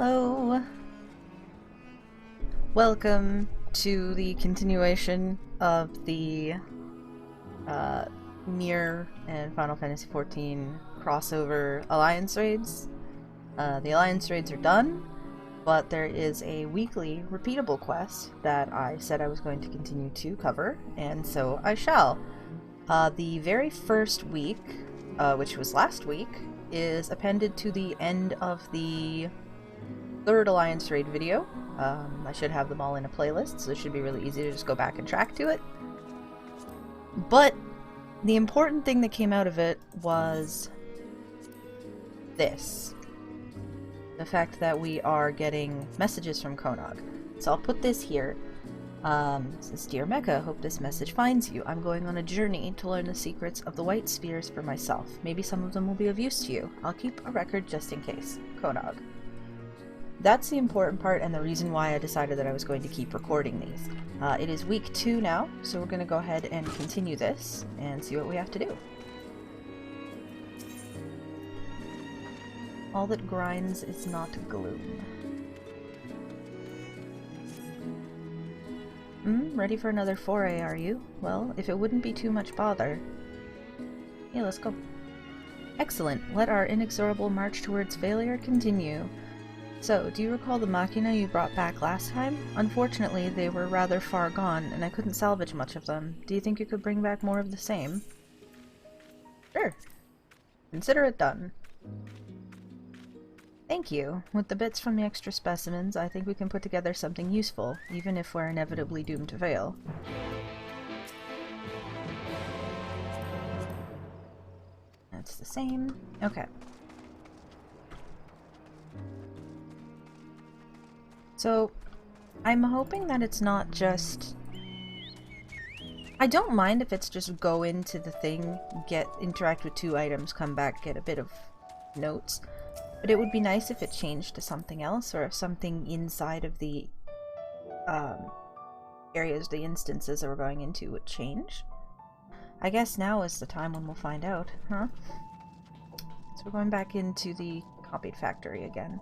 Hello! Welcome to the continuation of the NieR and Final Fantasy XIV crossover Alliance raids. The Alliance raids are done, but there is a weekly repeatable quest that I said I was going to continue to cover, and so I shall. The very first week, which was last week, is appended to the end of the third Alliance raid video. I should have them all in a playlist, so it should be really easy to just go back and track to it. But the important thing that came out of it was this. The fact that we are getting messages from Konog. So I'll put this here. It says, "Dear Meka, hope this message finds you. I'm going on a journey to learn the secrets of the White Spheres for myself. Maybe some of them will be of use to you. I'll keep a record just in case. Konog." That's the important part and the reason why I decided that I was going to keep recording these. It is week 2 now, so we're going to go ahead and continue this and see what we have to do. All that grinds is not gloom. Ready for another foray, are you? Well, if it wouldn't be too much bother. Yeah, let's go. Excellent. Let our inexorable march towards failure continue. So, do you recall the machina you brought back last time? Unfortunately, they were rather far gone, and I couldn't salvage much of them. Do you think you could bring back more of the same? Sure. Consider it done. Thank you. With the bits from the extra specimens, I think we can put together something useful, even if we're inevitably doomed to fail. That's the same. Okay. So, I'm hoping that it's not just... I don't mind if it's just go into the thing, interact with 2 items, come back, get a bit of notes. But it would be nice if it changed to something else, or if something inside of the areas, the instances that we're going into would change. I guess now is the time when we'll find out, huh? So we're going back into the copied factory again.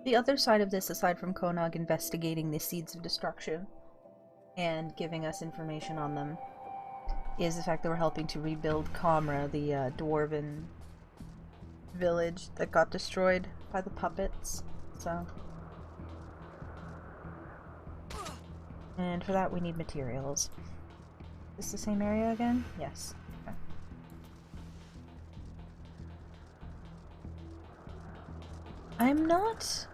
The other side of this, aside from Konog investigating the seeds of destruction and giving us information on them, is the fact that we're helping to rebuild Comra, the dwarven village that got destroyed by the puppets. So, and for that we need materials. Is this the same area again? Yes. Okay. I'm not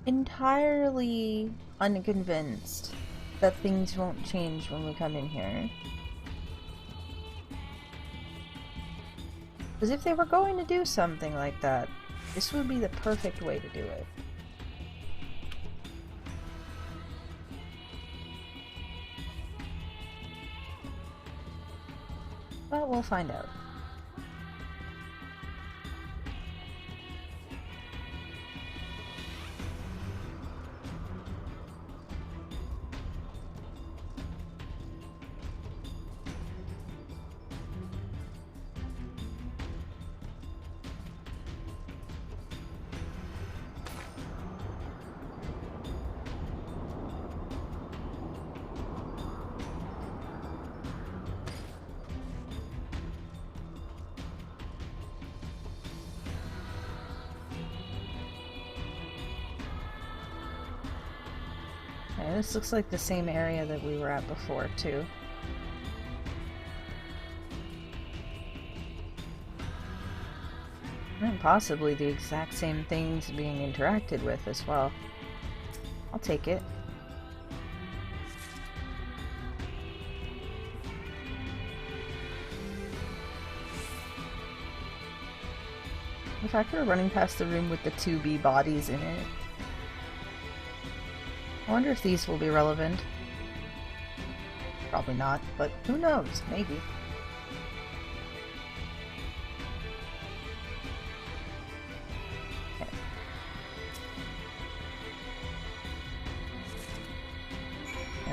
entirely unconvinced that things won't change when we come in here. Because if they were going to do something like that, this would be the perfect way to do it. But we'll find out. Okay, this looks like the same area that we were at before, too. And possibly the exact same things being interacted with as well. I'll take it. The fact that we're running past the room with the 2B bodies in it. I wonder if these will be relevant. Probably not, but who knows? Maybe. Okay.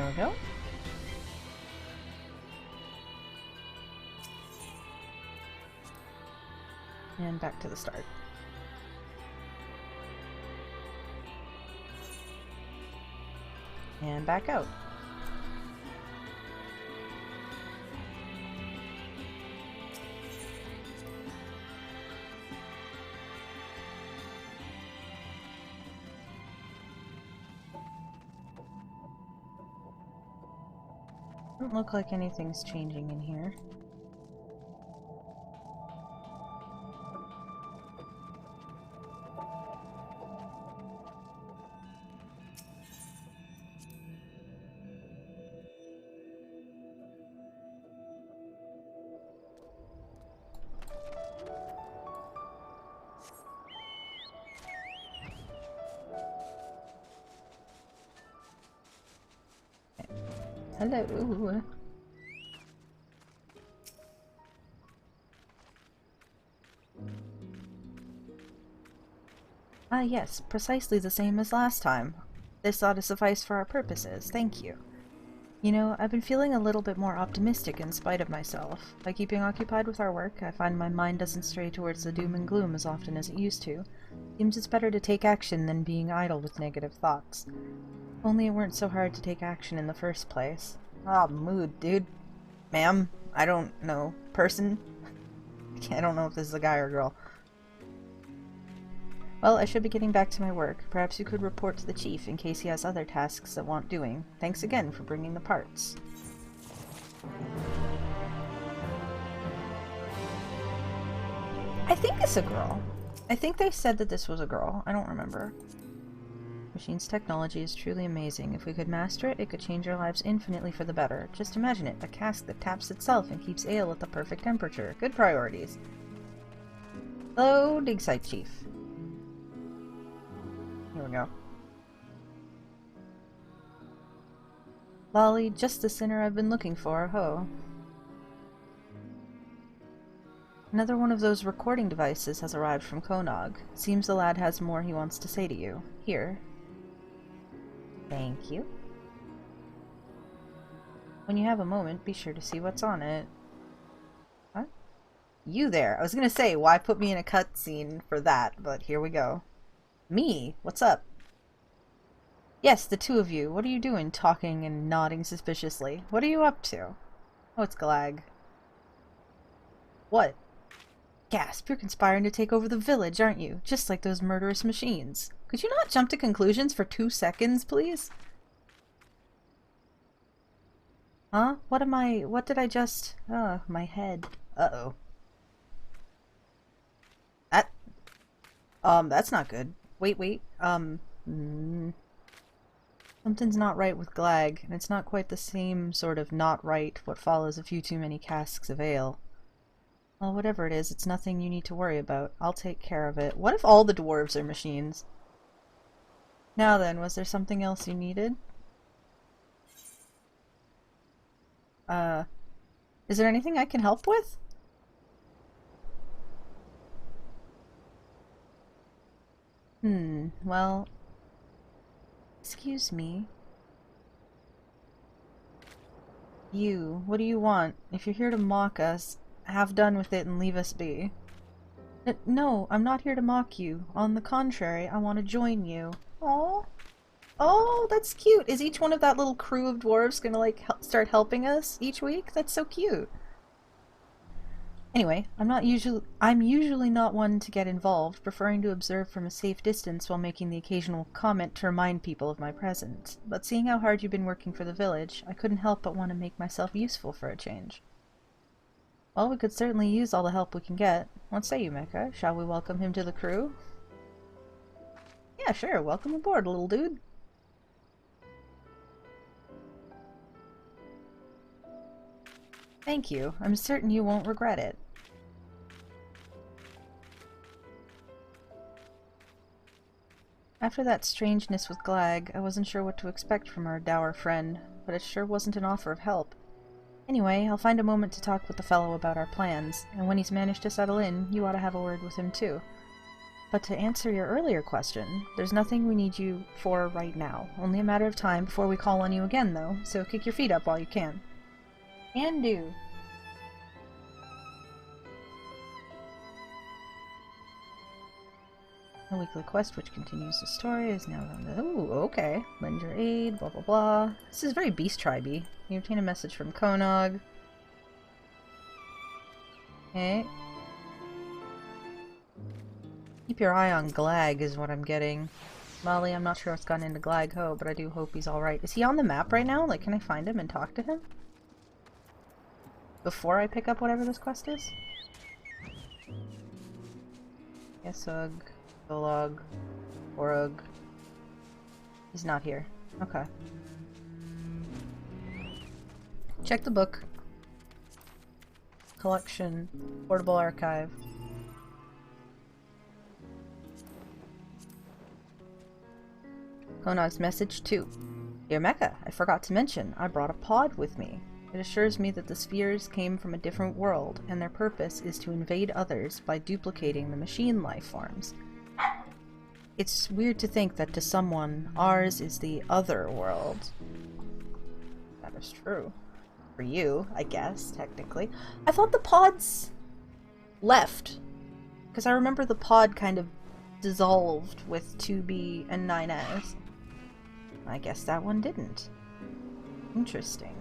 There we go. And back to the start. And back out. Doesn't look like anything's changing in here. Hello. Ah, yes, precisely the same as last time. This ought to suffice for our purposes, thank you. You know, I've been feeling a little bit more optimistic in spite of myself. By keeping occupied with our work, I find my mind doesn't stray towards the doom and gloom as often as it used to. Seems it's better to take action than being idle with negative thoughts. If only it weren't so hard to take action in the first place. Ah, mood, dude. Ma'am, I don't know. Person? I don't know if this is a guy or a girl. Well, I should be getting back to my work. Perhaps you could report to the chief in case he has other tasks that want doing. Thanks again for bringing the parts. I think it's a girl. I think they said that this was a girl. I don't remember. Machine's technology is truly amazing. If we could master it, it could change our lives infinitely for the better. Just imagine it, a cask that taps itself and keeps ale at the perfect temperature. Good priorities. Hello, dig site chief. Here we go. Lolly, just the sinner I've been looking for, ho. Another one of those recording devices has arrived from Konog. Seems the lad has more he wants to say to you. Here. Thank you. When you have a moment, be sure to see what's on it. What? You there. I was gonna say, why put me in a cutscene for that, but here we go. Me? What's up? Yes, the two of you. What are you doing, talking and nodding suspiciously? What are you up to? Oh, it's Glag. What? Gasp, you're conspiring to take over the village, aren't you? Just like those murderous machines. Could you not jump to conclusions for 2 seconds, please? Huh? What did I just... Oh, my head. Uh-oh. That's not good. Wait. Something's not right with Glag, and it's not quite the same sort of not right what follows a few too many casks of ale. Well, whatever it is, it's nothing you need to worry about. I'll take care of it. What if all the dwarves are machines? Now then, was there something else you needed? Is there anything I can help with? Well... Excuse me. You, what do you want? If you're here to mock us, have done with it and leave us be. No, I'm not here to mock you. On the contrary, I want to join you. Aww. Oh, that's cute. Is each one of that little crew of dwarves gonna, like, start helping us each week? That's so cute. Anyway, I'm usually not one to get involved, preferring to observe from a safe distance while making the occasional comment to remind people of my presence. But seeing how hard you've been working for the village, I couldn't help but want to make myself useful for a change. Well, we could certainly use all the help we can get. What say you, Meka? Shall we welcome him to the crew? Yeah, sure. Welcome aboard, little dude. Thank you. I'm certain you won't regret it. After that strangeness with Glag, I wasn't sure what to expect from our dour friend, but it sure wasn't an offer of help. Anyway, I'll find a moment to talk with the fellow about our plans, and when he's managed to settle in, you ought to have a word with him too. But to answer your earlier question, there's nothing we need you for right now. Only a matter of time before we call on you again, though, so kick your feet up while you can. Can do. A weekly quest which continues the story is now on the... Ooh, okay. Lend your aid, blah blah blah. This is very Beast Tribe-y. You obtain a message from Konog. Okay. Keep your eye on Glag is what I'm getting. Molly, I'm not sure what's gotten into Glag Ho, but I do hope he's alright. Is he on the map right now? Like, can I find him and talk to him? Before I pick up whatever this quest is? Yesug, Epilogue, YoRHa. He's not here. Okay. Check the book. Collection. Portable archive. Konog's message 2. Dear Meka, I forgot to mention, I brought a pod with me. It assures me that the spheres came from a different world, and their purpose is to invade others by duplicating the machine life forms. It's weird to think that to someone, ours is the other world. That is true. For you, I guess, technically. I thought the pods left. Because I remember the pod kind of dissolved with 2B and 9S. I guess that one didn't. Interesting.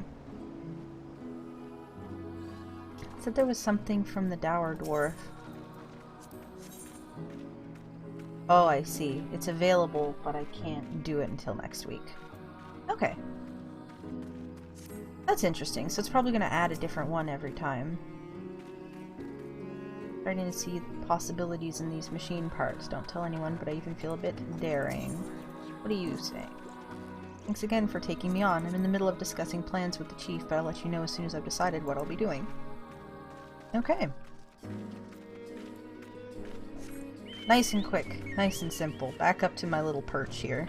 It said there was something from the Dour Dwarf. Oh, I see. It's available, but I can't do it until next week. Okay. That's interesting. So it's probably going to add a different one every time. Starting to see possibilities in these machine parts. Don't tell anyone, but I even feel a bit daring. What do you say? Thanks again for taking me on. I'm in the middle of discussing plans with the chief, but I'll let you know as soon as I've decided what I'll be doing. Okay. Nice and quick. Nice and simple. Back up to my little perch here.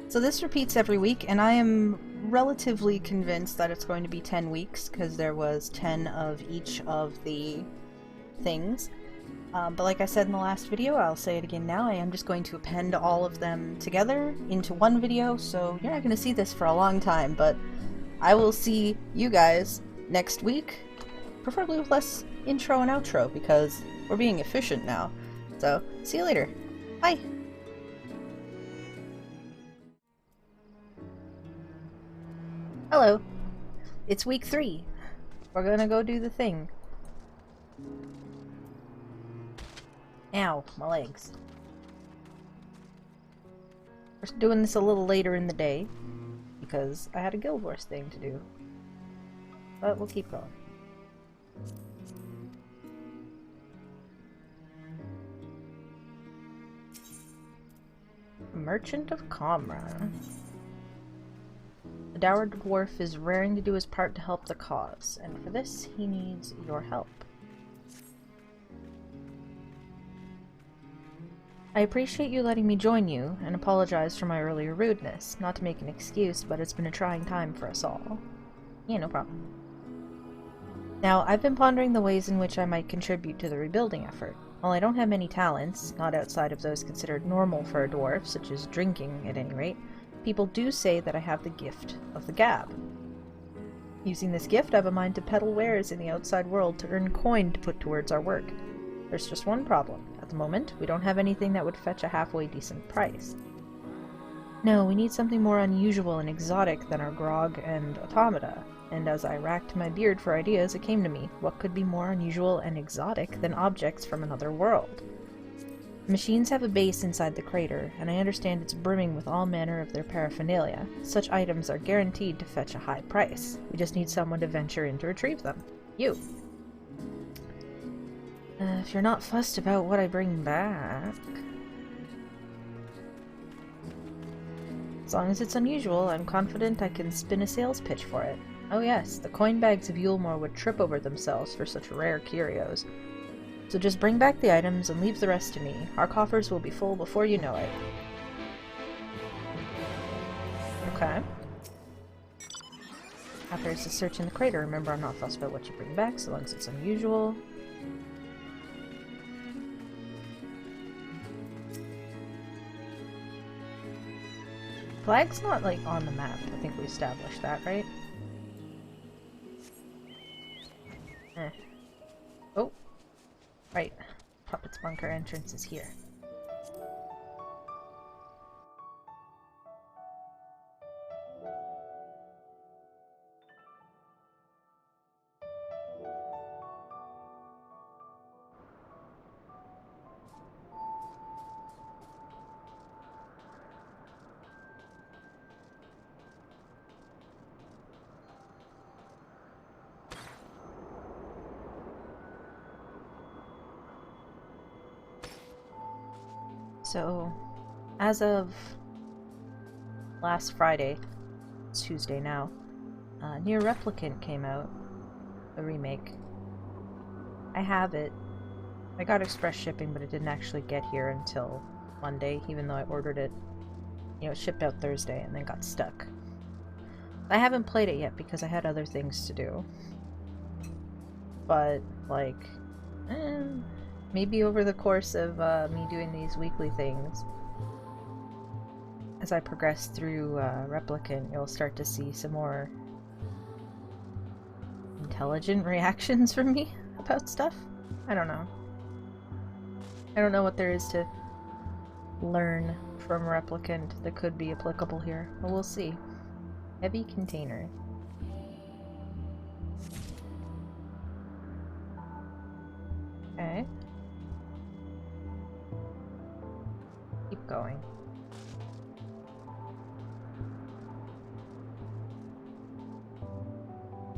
So this repeats every week, and I am relatively convinced that it's going to be 10 weeks, because there was 10 of each of the things. But like I said in the last video, I'll say it again now, I am just going to append all of them together into one video, so you're not going to see this for a long time, but I will see you guys next week, preferably with less intro and outro, because we're being efficient now. So, see you later. Bye! Hello. It's week 3. We're gonna go do the thing. Ow, my legs. We're doing this a little later in the day, because I had a Guild Wars thing to do. But we'll keep going. Merchant of Comra. The Dour Dwarf is raring to do his part to help the cause, and for this he needs your help. I appreciate you letting me join you, and apologize for my earlier rudeness. Not to make an excuse, but it's been a trying time for us all. Yeah, no problem. Now, I've been pondering the ways in which I might contribute to the rebuilding effort. While I don't have many talents, not outside of those considered normal for a dwarf, such as drinking at any rate, people do say that I have the gift of the gab. Using this gift, I have a mind to peddle wares in the outside world to earn coin to put towards our work. There's just one problem. At the moment, we don't have anything that would fetch a halfway decent price. No, we need something more unusual and exotic than our grog and automata, and as I racked my beard for ideas, it came to me, what could be more unusual and exotic than objects from another world? Machines have a base inside the crater, and I understand it's brimming with all manner of their paraphernalia. Such items are guaranteed to fetch a high price. We just need someone to venture in to retrieve them. You. If you're not fussed about what I bring back... As long as it's unusual, I'm confident I can spin a sales pitch for it. Oh yes, the coin bags of Yulmore would trip over themselves for such rare curios. So just bring back the items and leave the rest to me. Our coffers will be full before you know it. Okay. After it's a search in the crater, remember I'm not fussed about what you bring back, so long as it's unusual. Flag's not, like, on the map. I think we established that, right? Oh. Right. Puppet's bunker entrance is here. So, as of last Friday, it's Tuesday now, NieR Replicant came out, a remake. I have it. I got express shipping, but it didn't actually get here until Monday, even though I ordered it. You know, it shipped out Thursday and then got stuck. I haven't played it yet because I had other things to do. But, like, maybe over the course of me doing these weekly things, as I progress through Replicant, you'll start to see some more intelligent reactions from me about stuff. I don't know. I don't know what there is to learn from Replicant that could be applicable here, but we'll see. Heavy container. Okay. Keep going.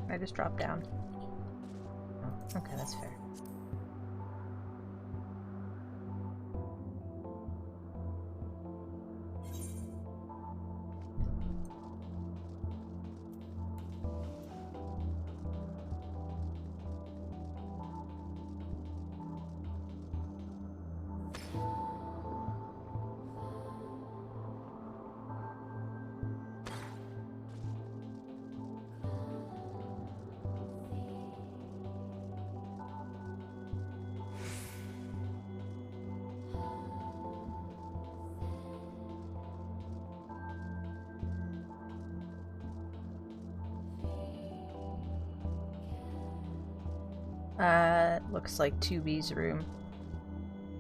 I just dropped down. Oh, okay, that's fair. Looks like 2B's room,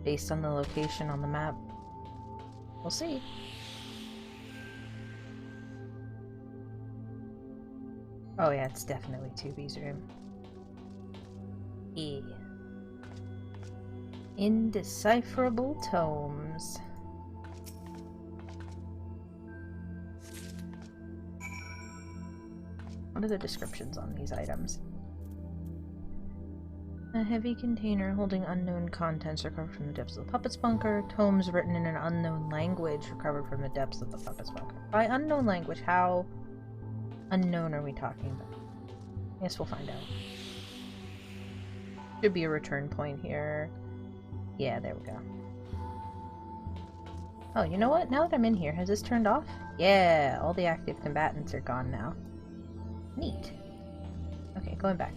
based on the location on the map. We'll see. Oh yeah, it's definitely 2B's room. E. Indecipherable tomes. What are the descriptions on these items? A heavy container holding unknown contents recovered from the depths of the Puppet's bunker. Tomes written in an unknown language recovered from the depths of the Puppet's bunker. By unknown language, how unknown are we talking about? Yes, we'll find out. Should be a return point here. Yeah, there we go. Oh, you know what? Now that I'm in here, has this turned off? Yeah, all the active combatants are gone now. Neat. Okay, going back.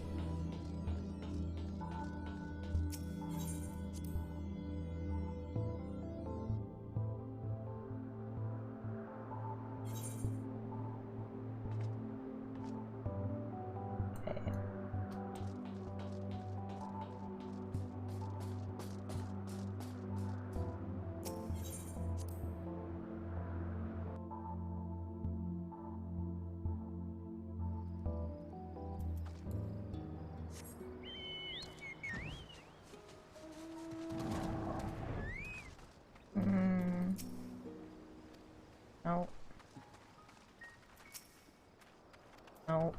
No. No.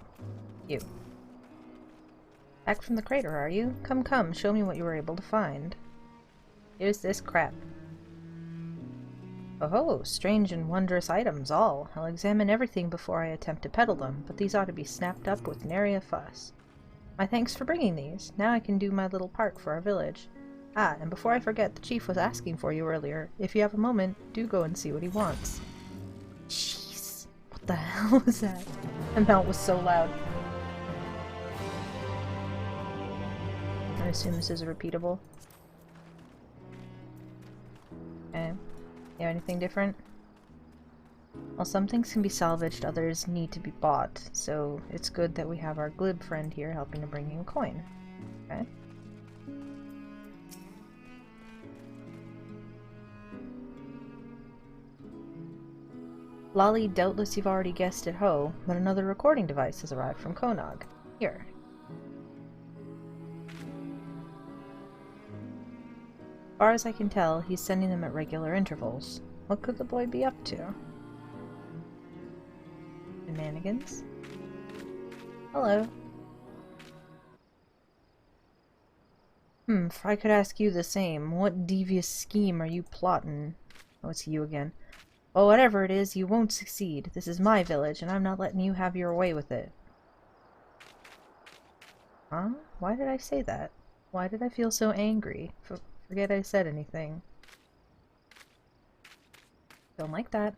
You. Back from the crater, are you? Come, come, show me what you were able to find. Here's this crap. Oh, strange and wondrous items all. I'll examine everything before I attempt to peddle them, but these ought to be snapped up with nary a fuss. My thanks for bringing these. Now I can do my little part for our village. Ah, and before I forget, the chief was asking for you earlier. If you have a moment, do go and see what he wants. Jeez. What the hell was that? And that was so loud. I assume this is a repeatable. Okay. Yeah, anything different? While some things can be salvaged, others need to be bought, so it's good that we have our glib friend here helping to bring in coin. Okay. Lolly, doubtless you've already guessed at Ho, but another recording device has arrived from Konog. Here. As far as I can tell, he's sending them at regular intervals. What could the boy be up to? Shenanigans? Hello. If I could ask you the same, what devious scheme are you plotting? Oh, it's you again. Well, whatever it is, you won't succeed. This is my village, and I'm not letting you have your way with it. Huh? Why did I say that? Why did I feel so angry? Forget I said anything. Don't like that.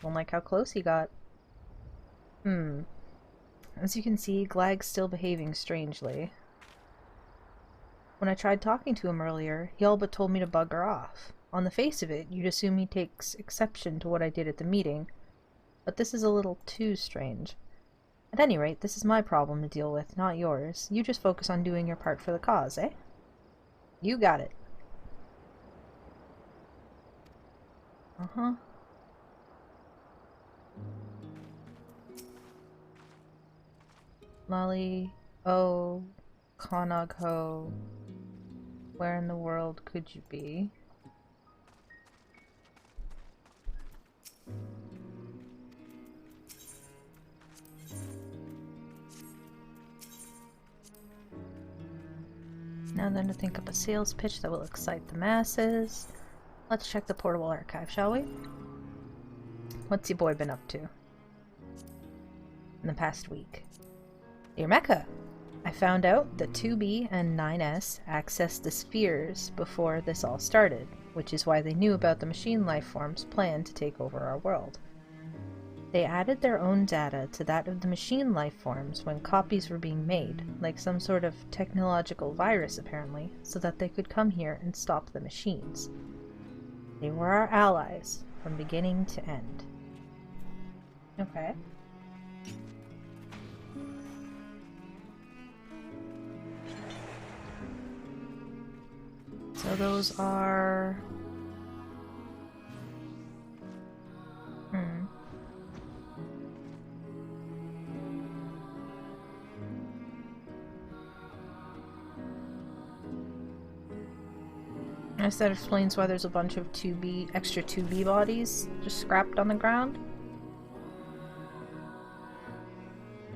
Don't like how close he got. As you can see, Glag's still behaving strangely. When I tried talking to him earlier, he all but told me to bugger off. On the face of it, you'd assume he takes exception to what I did at the meeting, but this is a little too strange. At any rate, this is my problem to deal with, not yours. You just focus on doing your part for the cause, eh? You got it. Uh-huh. Lolly, oh, Konog Ho, where in the world could you be? Now then to think up a sales pitch that will excite the masses. Let's check the portable archive, shall we? What's your boy been up to in the past week? Dear Meka, I found out that 2B and 9S accessed the spheres before this all started, which is why they knew about the machine lifeforms' plan to take over our world. They added their own data to that of the machine lifeforms when copies were being made, like some sort of technological virus apparently, so that they could come here and stop the machines. They were our allies, from beginning to end. Okay. So those are... I guess that explains why there's a bunch of extra 2B bodies just scrapped on the ground.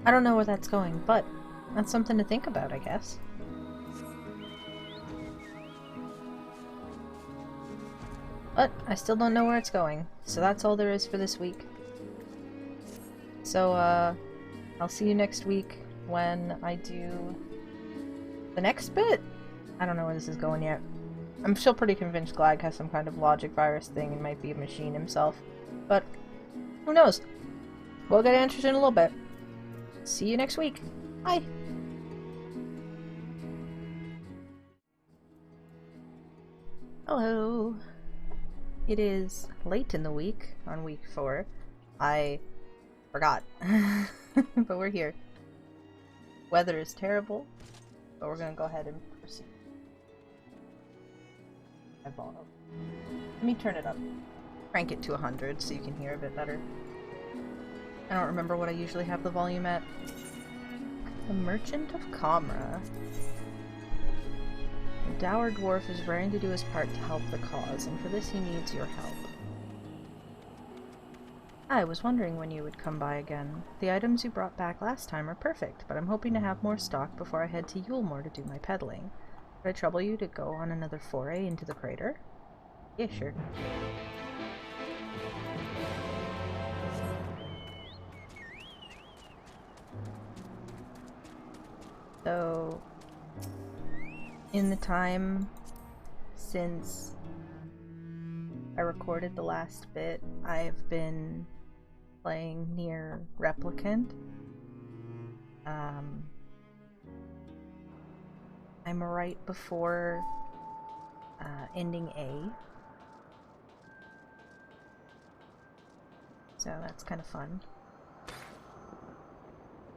I don't know where that's going, but that's something to think about, I guess. But I still don't know where it's going, so that's all there is for this week. So, I'll see you next week when I do the next bit? I don't know where this is going yet. I'm still pretty convinced Glag has some kind of logic virus thing and might be a machine himself. But, who knows? We'll get answers in a little bit. See you next week. Bye! Hello! It is late in the week, on week 4. I forgot. But we're here. Weather is terrible, but we're gonna go ahead and proceed. Let me turn it up. Crank it to 100 so you can hear a bit better. I don't remember what I usually have the volume at. The Merchant of Comra. The dour dwarf is raring to do his part to help the cause, and for this he needs your help. I was wondering when you would come by again. The items you brought back last time are perfect, but I'm hoping to have more stock before I head to Yulemoor to do my peddling. Would I trouble you to go on another foray into the crater? Yeah, sure. So, in the time since I recorded the last bit, I've been playing NieR Replicant. I'm right before ending A. so that's kind of fun.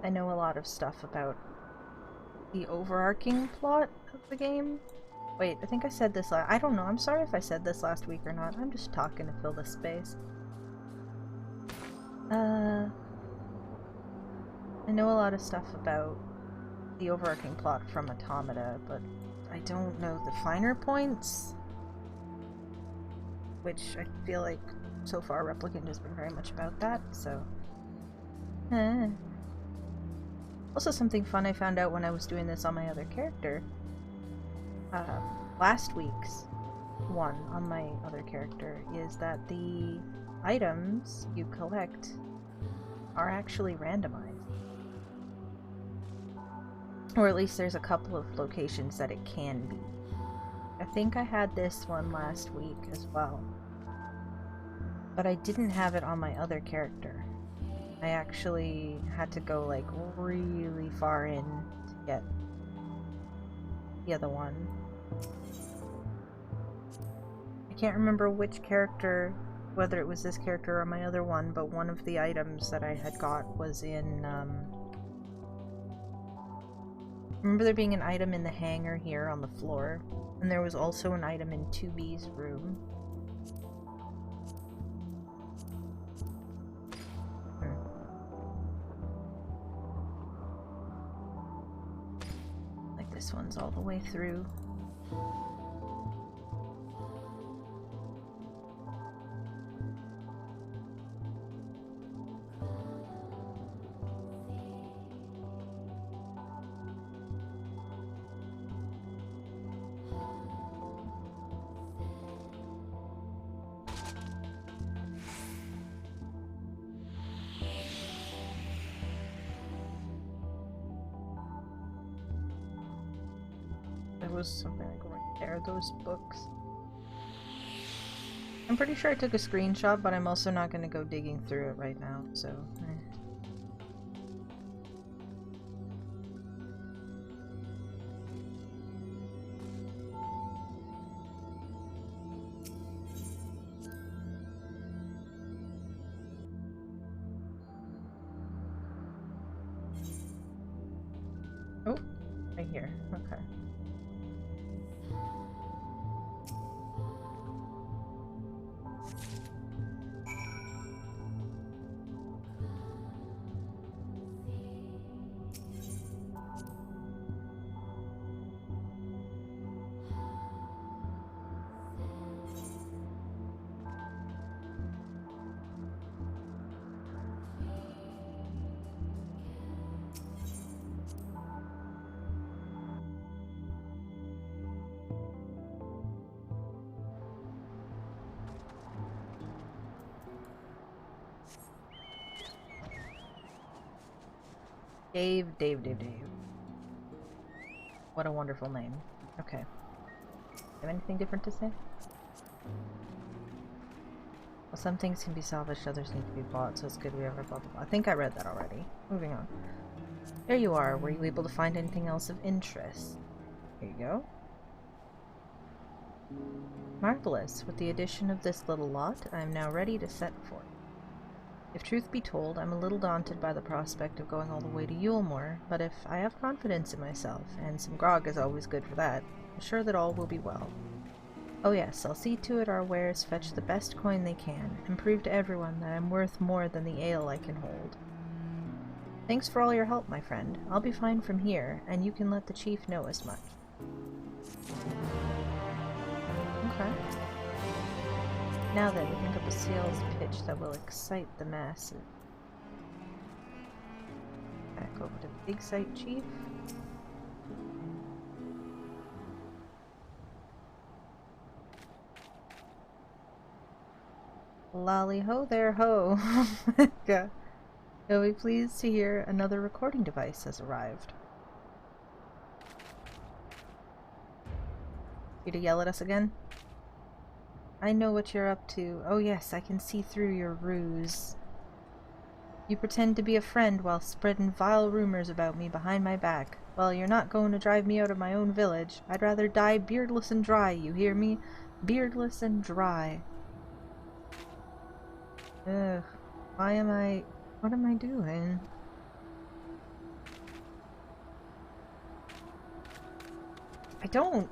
I know a lot of stuff about the overarching plot of the game. Wait, I think I said this I don't know, I'm sorry if I said this last week or not. I'm just talking to fill this space. I know a lot of stuff about the overarching plot from Automata, but I don't know the finer points. Which I feel like so far Replicant has been very much about that, so... Also something fun I found out when I was doing this on my other character. Last week's one on my other character is that the items you collect are actually randomized. Or at least there's a couple of locations that it can be. I think I had this one last week as well. But I didn't have it on my other character. I actually had to go like really far in to get the other one. I can't remember which character, whether it was this character or my other one, but one of the items that I had got was in, remember there being an item in the hangar here on the floor, and there was also an item in 2B's room. Like this one's all the way through. There was something like right there, those books. I'm pretty sure I took a screenshot, but I'm also not going to go digging through it right now, so... Oh, right here, okay. Dave. What a wonderful name. Okay. Have anything different to say? Well, some things can be salvaged, others need to be bought, so it's good we ever blah blah blah. I think I read that already. Moving on. There you are. Were you able to find anything else of interest? Here you go. Marvelous. With the addition of this little lot, I am now ready to set forth. If truth be told, I'm a little daunted by the prospect of going all the way to Yulmore, but if I have confidence in myself, and some grog is always good for that, I'm sure that all will be well. Oh yes, I'll see to it our wares fetch the best coin they can, and prove to everyone that I'm worth more than the ale I can hold. Thanks for all your help, my friend. I'll be fine from here, and you can let the chief know as much. Okay. Now then, think up a sales pitch that will excite the masses. Back over to the big site chief. Lolly ho there ho. Meka. You'll be pleased to hear another recording device has arrived. You to yell at us again? I know what you're up to. Oh yes, I can see through your ruse. You pretend to be a friend while spreading vile rumors about me behind my back. Well, you're not going to drive me out of my own village. I'd rather die beardless and dry, you hear me? Beardless and dry. Ugh. Why am I... What am I doing? I don't...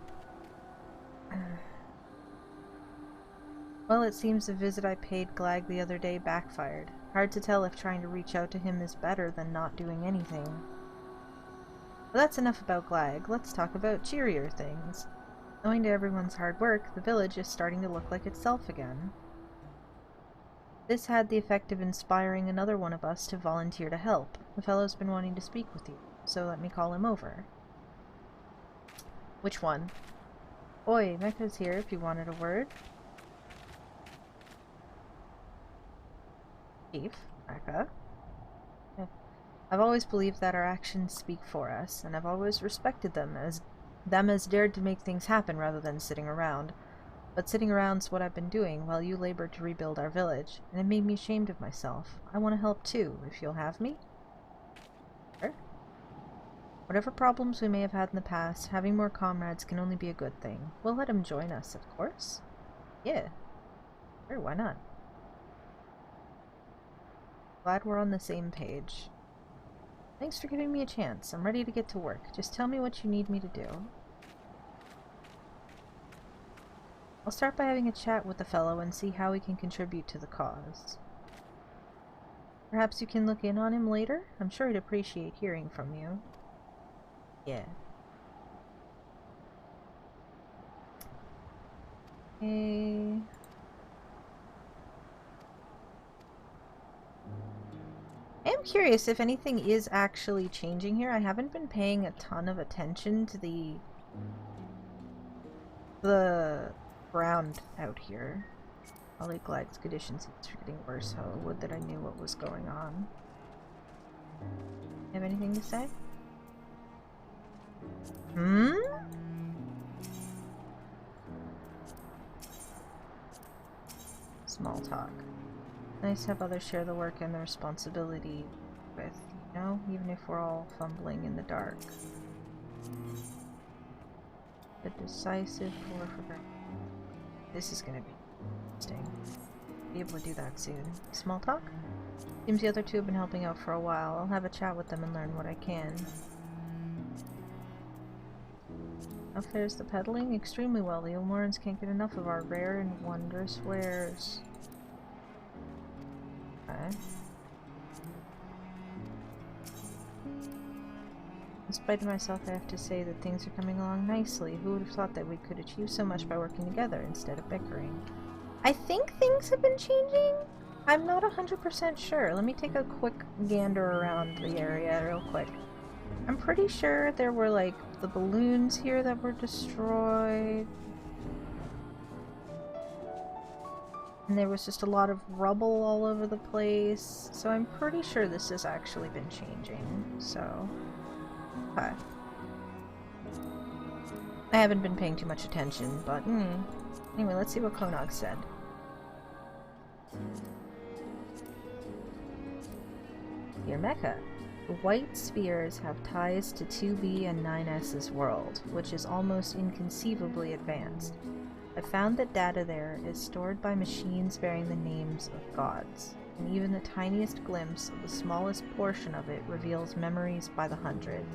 Well, it seems the visit I paid Glag the other day backfired. Hard to tell if trying to reach out to him is better than not doing anything. But that's enough about Glag. Let's talk about cheerier things. Owing to everyone's hard work, the village is starting to look like itself again. This had the effect of inspiring another one of us to volunteer to help. The fellow's been wanting to speak with you, so let me call him over. Which one? Oi, Meka's here if you wanted a word. Chief, Meka. I've always believed that our actions speak for us, and I've always respected them as dared to make things happen rather than sitting around. But sitting around's what I've been doing while you labored to rebuild our village, and it made me ashamed of myself. I want to help too, if you'll have me. Sure. Whatever problems we may have had in the past, having more comrades can only be a good thing. We'll let him join us, of course. Yeah. Sure, why not? Glad we're on the same page. Thanks for giving me a chance. I'm ready to get to work. Just tell me what you need me to do. I'll start by having a chat with the fellow and see how we can contribute to the cause. Perhaps you can look in on him later? I'm sure he'd appreciate hearing from you. Yeah. Okay. I am curious if anything is actually changing here. I haven't been paying a ton of attention to the ground out here. Ollie Glag's condition seems getting worse. Oh, would that I knew what was going on. You have anything to say? Hmm? Small talk. Nice to have others share the work and the responsibility with, you know, even if we're all fumbling in the dark. The decisive war for... This is gonna be interesting. Be able to do that soon. Small talk? Seems the other two have been helping out for a while. I'll have a chat with them and learn what I can. How fares the peddling? Extremely well. The Ilmorans can't get enough of our rare and wondrous wares. Okay. In spite of myself, I have to say that things are coming along nicely. Who would have thought that we could achieve so much by working together instead of bickering? I think things have been changing? I'm not 100% sure. Let me take a quick gander around the area real quick. I'm pretty sure there were, like, the balloons here that were destroyed. And there was just a lot of rubble all over the place. So I'm pretty sure this has actually been changing. So, okay. I haven't been paying too much attention, but anyway, let's see what Konog said. Dear Meka, the white spheres have ties to 2B and 9S's world, which is almost inconceivably advanced. I found that data there is stored by machines bearing the names of gods, and even the tiniest glimpse of the smallest portion of it reveals memories by the hundred.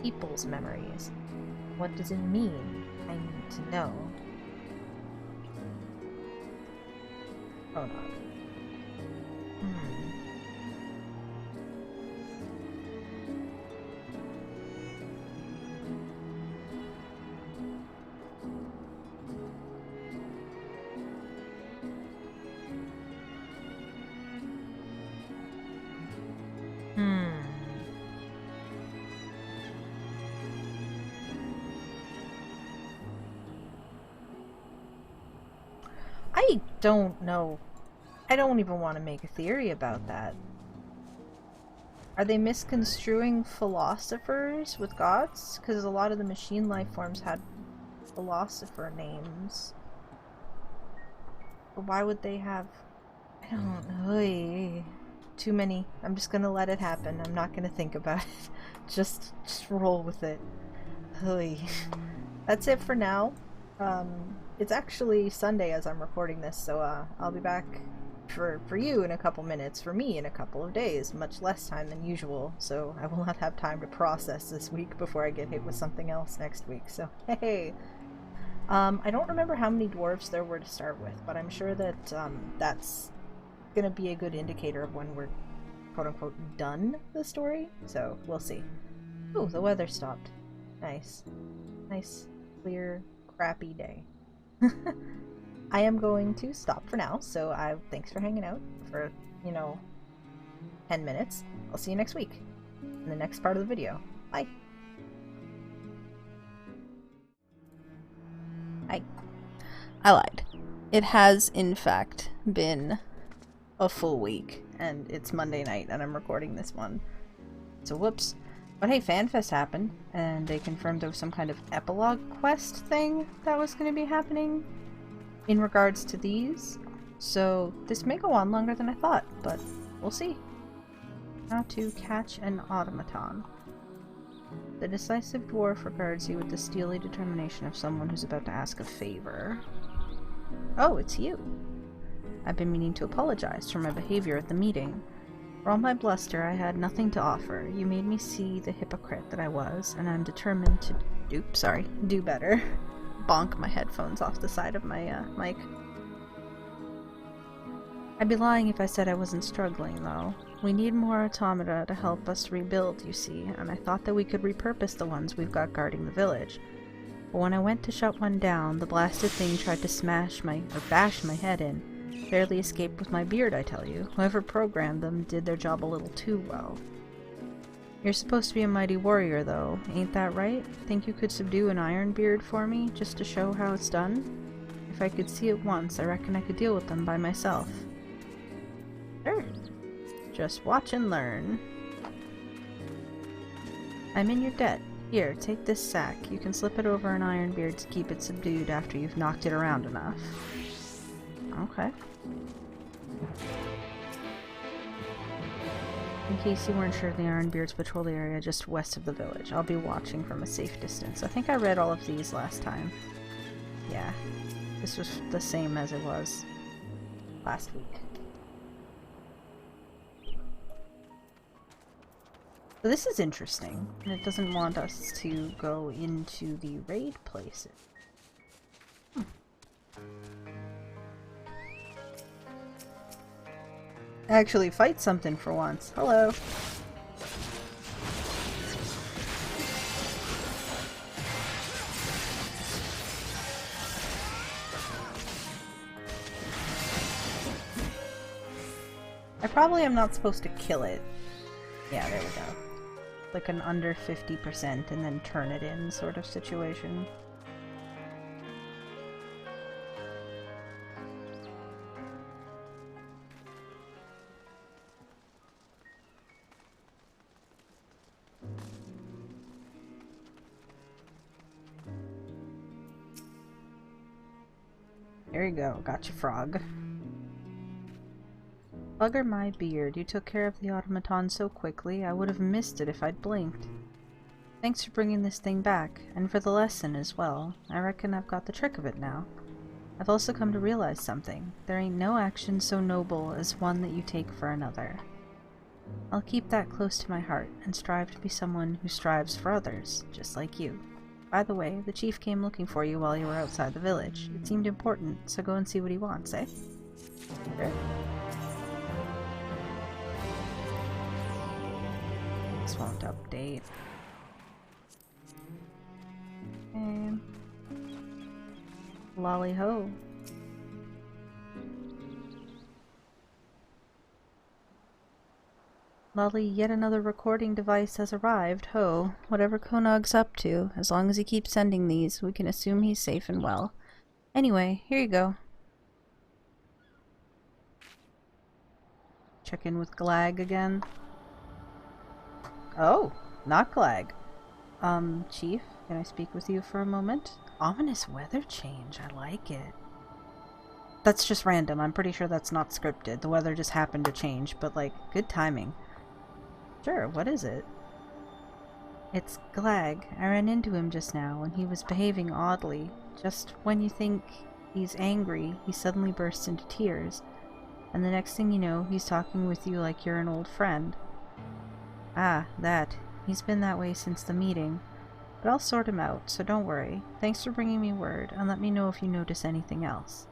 People's memories. What does it mean? I need to know. Oh no. I don't know. I don't even want to make a theory about that. Are they misconstruing philosophers with gods? Because a lot of the machine life forms had philosopher names. But why would they have... I don't know. Too many. I'm just gonna let it happen. I'm not gonna think about it. Just roll with it. That's it for now. It's actually Sunday as I'm recording this, so I'll be back for you in a couple minutes, for me in a couple of days, much less time than usual, so I will not have time to process this week before I get hit with something else next week, so hey. I don't remember how many dwarves there were to start with, but I'm sure that that's gonna be a good indicator of when we're quote-unquote done the story, so we'll see. Ooh, the weather stopped. Nice. Nice, clear, crappy day. I am going to stop for now, so thanks for hanging out for, 10 minutes. I'll see you next week in the next part of the video. Bye! I lied. It has, in fact, been a full week, and it's Monday night, and I'm recording this one. So whoops. But hey, FanFest happened, and they confirmed there was some kind of epilogue quest thing that was going to be happening in regards to these. So this may go on longer than I thought, but we'll see. How to catch an automaton. The decisive dwarf regards you with the steely determination of someone who's about to ask a favor. Oh, it's you. I've been meaning to apologize for my behavior at the meeting. For all my bluster, I had nothing to offer. You made me see the hypocrite that I was, and I'm determined to do better. Bonk my headphones off the side of my mic. I'd be lying if I said I wasn't struggling, though. We need more automata to help us rebuild, you see, and I thought that we could repurpose the ones we've got guarding the village. But when I went to shut one down, the blasted thing tried to bash my head in. Barely escaped with my beard, I tell you. Whoever programmed them did their job a little too well. You're supposed to be a mighty warrior, though, ain't that right? Think you could subdue an iron beard for me, just to show how it's done? If I could see it once, I reckon I could deal with them by myself. Sure. Just watch and learn. I'm in your debt. Here, take this sack. You can slip it over an iron beard to keep it subdued after you've knocked it around enough. Okay. In case you weren't sure, the Ironbeards patrol the area just west of the village. I'll be watching from a safe distance. I think I read all of these last time. Yeah. This was the same as it was last week. So this is interesting, and it doesn't want us to go into the raid places. Actually fight something for once. Hello. I probably am not supposed to kill it. Yeah, there we go. Like an under 50% and then turn it in sort of situation. There you go, gotcha, frog. Bugger my beard, you took care of the automaton so quickly, I would have missed it if I'd blinked. Thanks for bringing this thing back, and for the lesson as well. I reckon I've got the trick of it now. I've also come to realize something. There ain't no action so noble as one that you take for another. I'll keep that close to my heart, and strive to be someone who strives for others, just like you. By the way, the chief came looking for you while you were outside the village. It seemed important, so go and see what he wants, eh? Sure. This won't update. Okay. Lolly ho. Lolly, yet another recording device has arrived. Ho. Whatever Konog's up to, as long as he keeps sending these, we can assume he's safe and well. Anyway, here you go. Check in with Glag again. Oh, not Glag. Chief, can I speak with you for a moment? Ominous weather change, I like it. That's just random, I'm pretty sure that's not scripted. The weather just happened to change, but like, good timing. Sure, what is it? It's Glag. I ran into him just now, and he was behaving oddly. Just when you think he's angry, he suddenly bursts into tears. And the next thing you know, he's talking with you like you're an old friend. Ah, that. He's been that way since the meeting. But I'll sort him out, so don't worry. Thanks for bringing me word, and let me know if you notice anything else.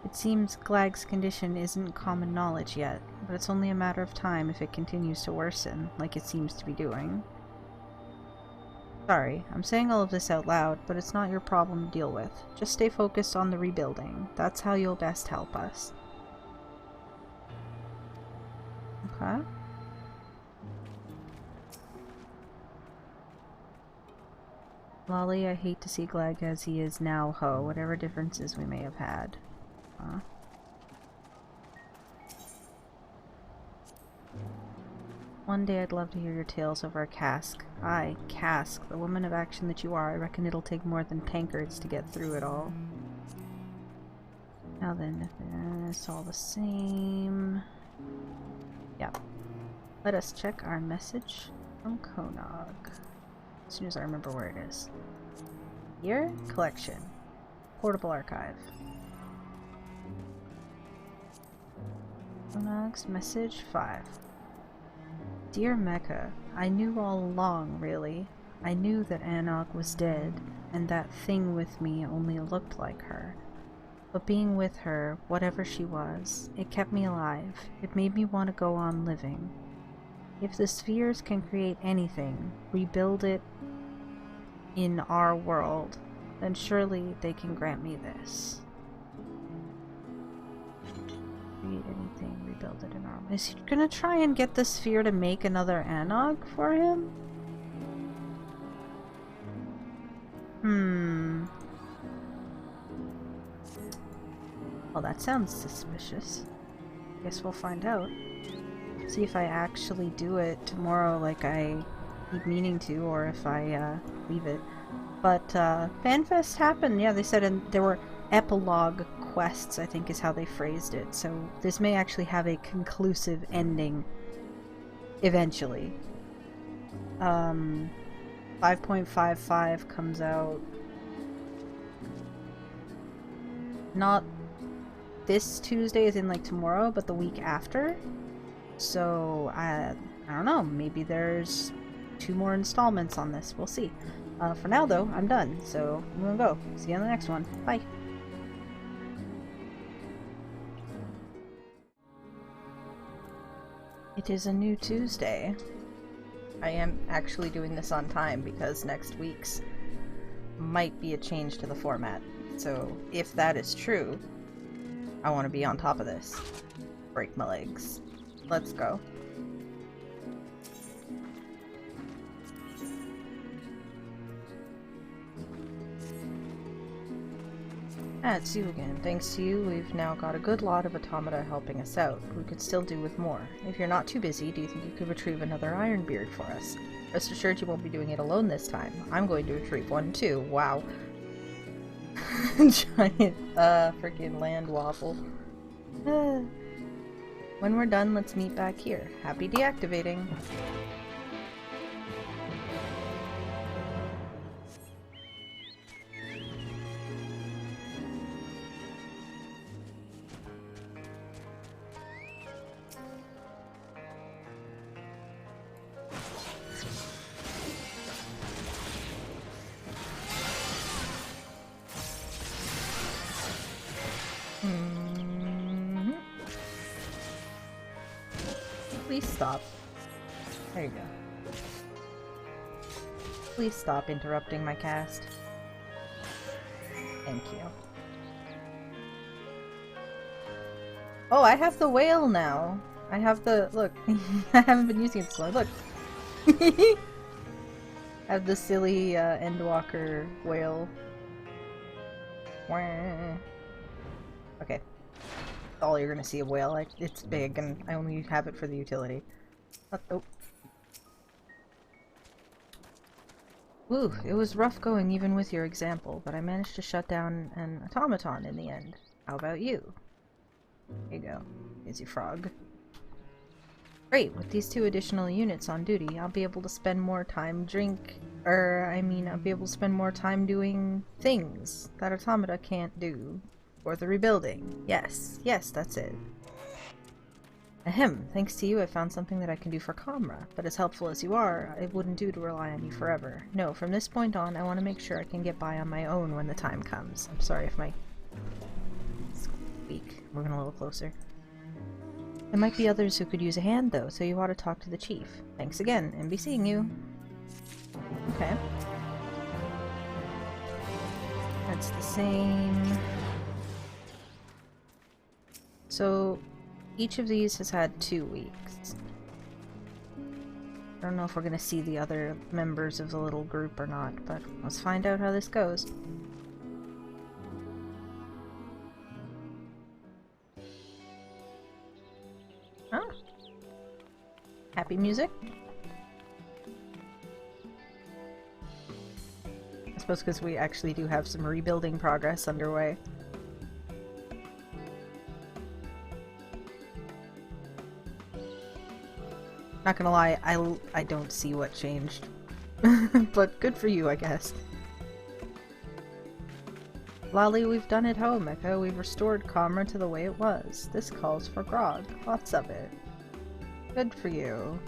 It seems Glag's condition isn't common knowledge yet, but it's only a matter of time if it continues to worsen, like it seems to be doing. Sorry, I'm saying all of this out loud, but it's not your problem to deal with. Just stay focused on the rebuilding. That's how you'll best help us. Okay. Lolly, I hate to see Glag as he is now, Ho, whatever differences we may have had. Huh? One day I'd love to hear your tales of our Cask. Aye, Cask, the woman of action that you are, I reckon it'll take more than tankards to get through it all. Now then, it's all the same. Yep. Let us check our message from Konog. As soon as I remember where it is. Here, collection. Portable archive. Konog's message 5. Dear Meka, I knew all along, really. I knew that Anog was dead, and that thing with me only looked like her. But being with her, whatever she was, it kept me alive. It made me want to go on living. If the spheres can create anything, rebuild it in our world, then surely they can grant me this. Create anything, rebuild it in our... Is he gonna try and get the sphere to make another Anog for him? Well, that sounds suspicious. Guess we'll find out. See if I actually do it tomorrow like I keep meaning to, or if I leave it. But FanFest happened, yeah, they said, and there were epilogue quests, I think is how they phrased it. So this may actually have a conclusive ending eventually. 5.55 comes out not this Tuesday, as in like tomorrow, but the week after. So I don't know, maybe there's 2 more installments on this. We'll see. For now though, I'm done, so I'm gonna go. See you on the next one. Bye. It is a new Tuesday. I am actually doing this on time because next week's might be a change to the format. So if that is true, I want to be on top of this. Break my legs. Let's go. Ah, it's you again. Thanks to you, we've now got a good lot of automata helping us out. We could still do with more. If you're not too busy, do you think you could retrieve another Ironbeard for us? Rest assured you won't be doing it alone this time. I'm going to retrieve one too. Wow. Giant, freaking land waffle. When we're done, let's meet back here. Happy deactivating. Please stop. There you go. Please stop interrupting my cast. Thank you. Oh, I have the whale now. I have the... Look. I haven't been using it so long. Look. I have the silly Endwalker whale. Okay. All you're gonna see a whale. It's big, and I only have it for the utility. Oh. Ooh, it was rough going even with your example, but I managed to shut down an automaton in the end. How about you? Here you go. Here's your frog. Great, with these 2 additional units on duty, I'll be able to spend more time I'll be able to spend more time doing things that automata can't do. Or the rebuilding. Yes, that's it. Ahem, thanks to you I found something that I can do for YoRHa, but as helpful as you are, it wouldn't do to rely on you forever. No, from this point on, I want to make sure I can get by on my own when the time comes. I'm sorry if my squeak. Moving a little closer. There might be others who could use a hand, though, so you ought to talk to the chief. Thanks again, and be seeing you. Okay. That's the same. So, each of these has had 2 weeks. I don't know if we're gonna see the other members of the little group or not, but let's find out how this goes. Oh. Happy music? I suppose because we actually do have some rebuilding progress underway. Not gonna lie, I don't see what changed. But good for you, I guess. Lolly, we've done it home, Meka. We've restored YoRHa to the way it was. This calls for grog. Lots of it. Good for you.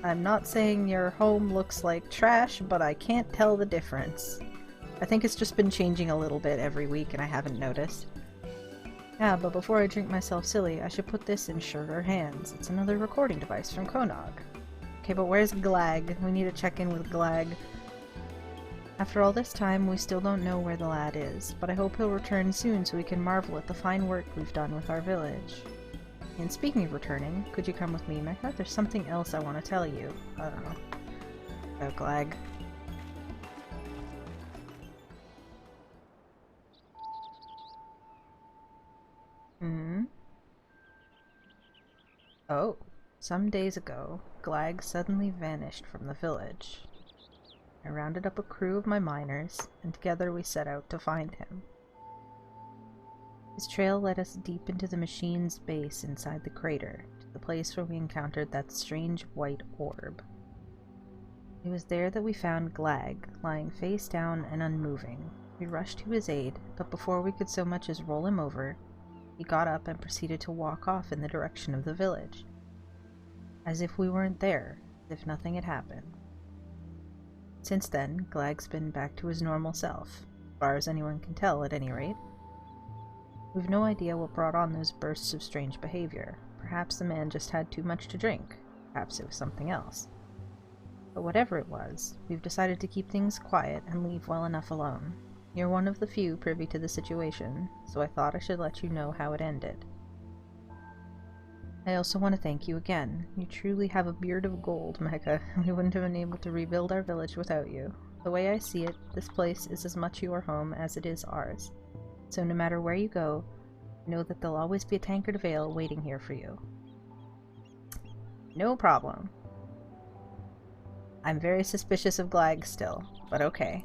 I'm not saying your home looks like trash, but I can't tell the difference. I think it's just been changing a little bit every week and I haven't noticed. Yeah, but before I drink myself silly, I should put this in surer hands. It's another recording device from Konog. Okay, but where's Glag? We need to check in with Glag. After all this time, we still don't know where the lad is, but I hope he'll return soon so we can marvel at the fine work we've done with our village. And speaking of returning, could you come with me, Meka? There's something else I want to tell you. I don't know. About Glag. Oh, some days ago, Glag suddenly vanished from the village. I rounded up a crew of my miners, and together we set out to find him. His trail led us deep into the machine's base inside the crater, to the place where we encountered that strange white orb. It was there that we found Glag, lying face down and unmoving. We rushed to his aid, but before we could so much as roll him over, he got up and proceeded to walk off in the direction of the village. As if we weren't there, as if nothing had happened. Since then, Glag's been back to his normal self, as far as anyone can tell at any rate. We've no idea what brought on those bursts of strange behavior. Perhaps the man just had too much to drink. Perhaps it was something else. But whatever it was, we've decided to keep things quiet and leave well enough alone. You're one of the few privy to the situation, so I thought I should let you know how it ended. I also want to thank you again. You truly have a beard of gold, Meka. We wouldn't have been able to rebuild our village without you. The way I see it, this place is as much your home as it is ours. So no matter where you go, know that there'll always be a tankard of ale waiting here for you. No problem. I'm very suspicious of Glag still, but okay.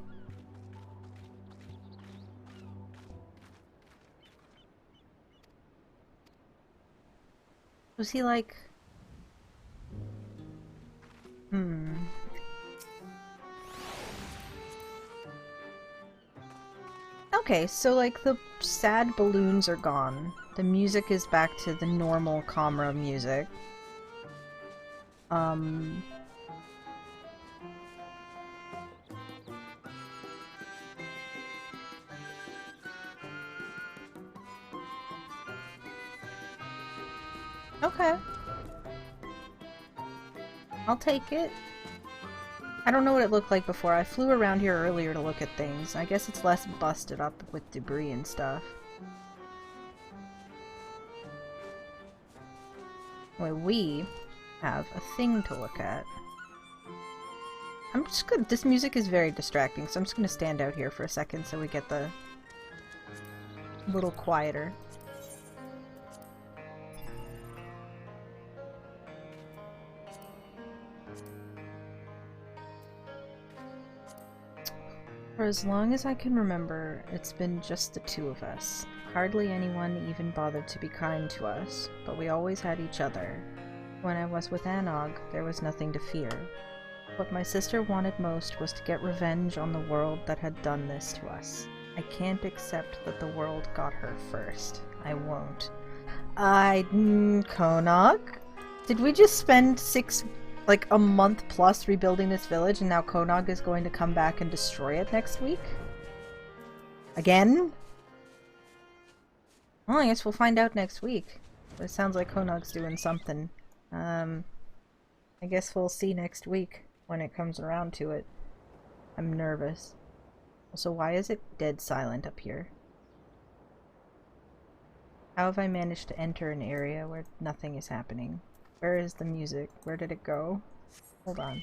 Was he like... Okay, so like the sad balloons are gone. The music is back to the normal YoRHa music. Okay. I'll take it. I don't know what it looked like before. I flew around here earlier to look at things. I guess it's less busted up with debris and stuff. Well, we have a thing to look at. I'm just gonna... This music is very distracting, so I'm just gonna stand out here for a second so we get the... a little quieter. For as long as I can remember, it's been just the 2 of us. Hardly anyone even bothered to be kind to us, but we always had each other. When I was with Anog, there was nothing to fear. What my sister wanted most was to get revenge on the world that had done this to us. I can't accept that the world got her first. I won't. Konog? Did we just spend a month plus rebuilding this village and now Konog is going to come back and destroy it next week? Again? Well, I guess we'll find out next week. But it sounds like Konog's doing something. I guess we'll see next week when it comes around to it. I'm nervous. Also, why is it dead silent up here? How have I managed to enter an area where nothing is happening? Where is the music? Where did it go? Hold on.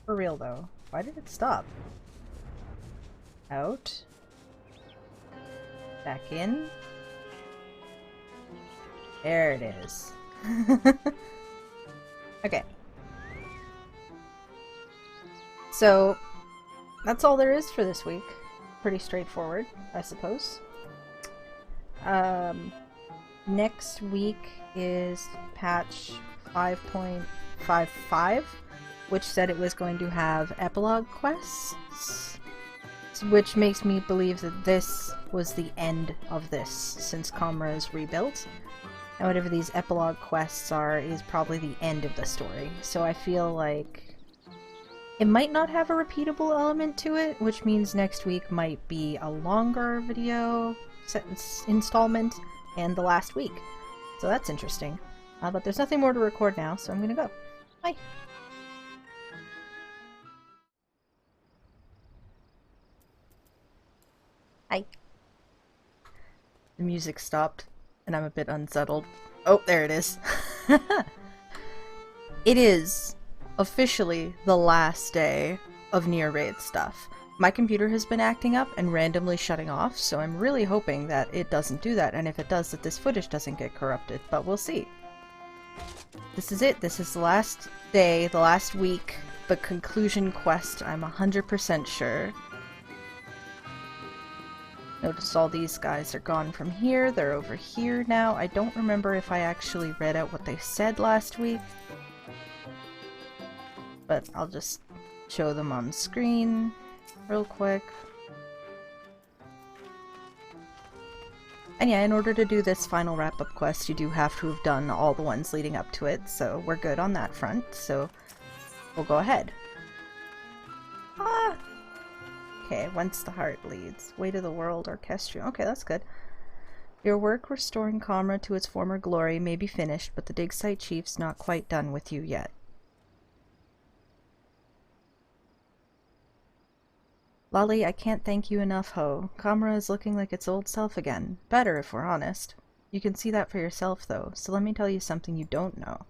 For real though, why did it stop? Out. Back in. There it is. Okay. So, that's all there is for this week. Pretty straightforward, I suppose. Next week is patch 5.55, which said it was going to have epilogue quests, which makes me believe that this was the end of this, since Comra is rebuilt. And whatever these epilogue quests are is probably the end of the story. So I feel like it might not have a repeatable element to it, which means next week might be a longer video installment and the last week. So that's interesting. But there's nothing more to record now, so I'm gonna go. Bye! Hi. The music stopped, and I'm a bit unsettled. Oh, there it is. It is officially the last day of NieR Raid stuff. My computer has been acting up and randomly shutting off, so I'm really hoping that it doesn't do that, and if it does, that this footage doesn't get corrupted, but we'll see. This is it. This is the last day, the last week, the conclusion quest, I'm 100% sure. Notice all these guys are gone from here, they're over here now. I don't remember if I actually read out what they said last week, but I'll just show them on screen real quick. And yeah, in order to do this final wrap-up quest, you do have to have done all the ones leading up to it, so we're good on that front, so we'll go ahead. Ah! Okay, Whence the Heart leads. Weight of the World Orchestrion. Okay, that's good. Your work restoring Comra to its former glory may be finished, but the dig site chief's not quite done with you yet. Lolly, I can't thank you enough, Ho. Comra is looking like its old self again. Better, if we're honest. You can see that for yourself, though, so let me tell you something you don't know.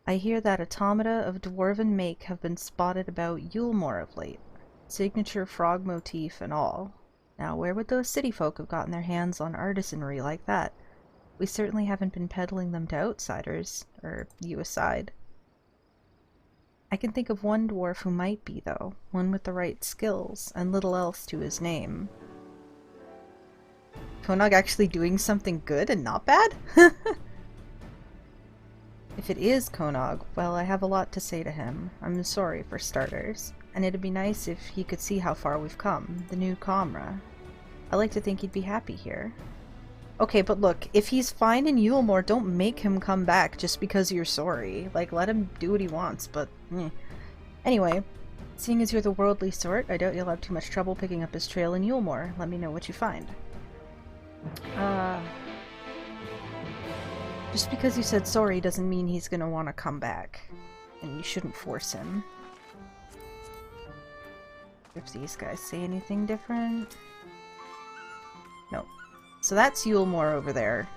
I hear that automata of dwarven make have been spotted about YoRHa of late. Signature frog motif and all. Now, where would those city folk have gotten their hands on artisanry like that? We certainly haven't been peddling them to outsiders, or you aside. I can think of one dwarf who might be, though. One with the right skills, and little else to his name. Konog actually doing something good and not bad? If it is Konog, well, I have a lot to say to him. I'm sorry, for starters. And it'd be nice if he could see how far we've come. The new Comra. I like to think he'd be happy here. Okay, but look, if he's fine in YoRHa, don't make him come back just because you're sorry. Like, let him do what he wants, but... Anyway, seeing as you're the worldly sort, I doubt you'll have too much trouble picking up his trail in YoRHa. Let me know what you find. Just because you said sorry doesn't mean he's gonna want to come back. And you shouldn't force him. If these guys say anything different... No. So that's YoRHa over there.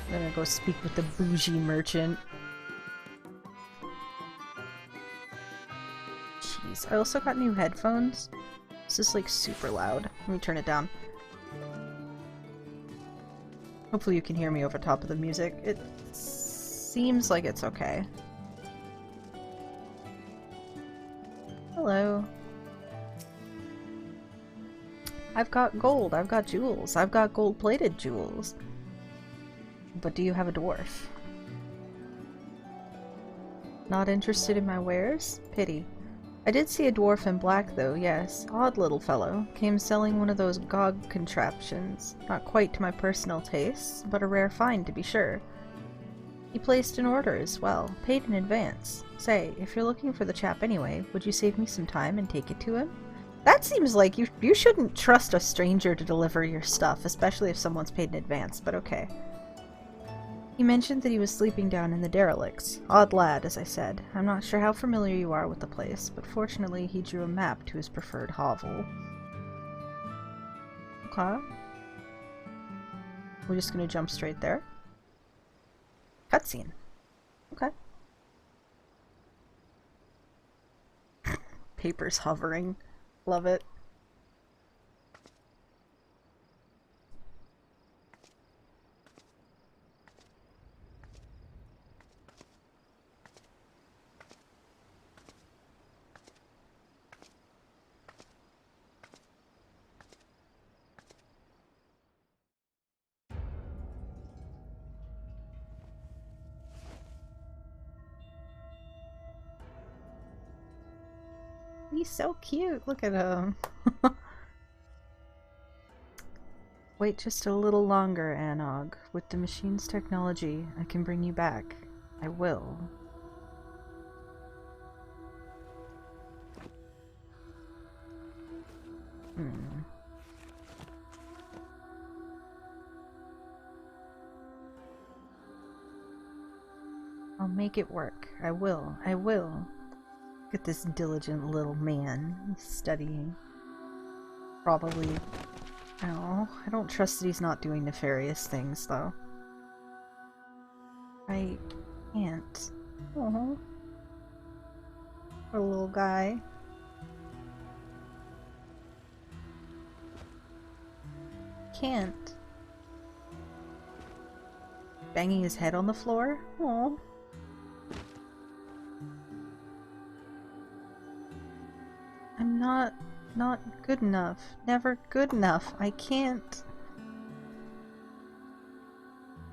I'm gonna go speak with the bougie merchant. Jeez, I also got new headphones. This is like super loud. Let me turn it down. Hopefully you can hear me over top of the music. It seems like it's okay. Hello. I've got gold, I've got jewels, I've got gold-plated jewels. But do you have a dwarf? Not interested in my wares? Pity. I did see a dwarf in black though, yes. Odd little fellow. Came selling one of those GOG contraptions. Not quite to my personal tastes, but a rare find to be sure. He placed an order as well, paid in advance. Say, if you're looking for the chap anyway, would you save me some time and take it to him? That seems like you shouldn't trust a stranger to deliver your stuff, especially if someone's paid in advance, but okay. He mentioned that he was sleeping down in the derelicts. Odd lad, as I said. I'm not sure how familiar you are with the place, but fortunately he drew a map to his preferred hovel. Okay. We're just gonna jump straight there. Cutscene. Okay. Papers hovering. Love it. He's so cute. Look at him. Wait just a little longer, Anog. With the machine's technology, I can bring you back. I will. I'll make it work. I will. I will. Look at this diligent little man. He's studying. Probably. Oh, I don't trust that he's not doing nefarious things, though. I can't. Oh. Poor little guy. Can't. Banging his head on the floor? Oh. I'm not good enough. Never good enough. I can't.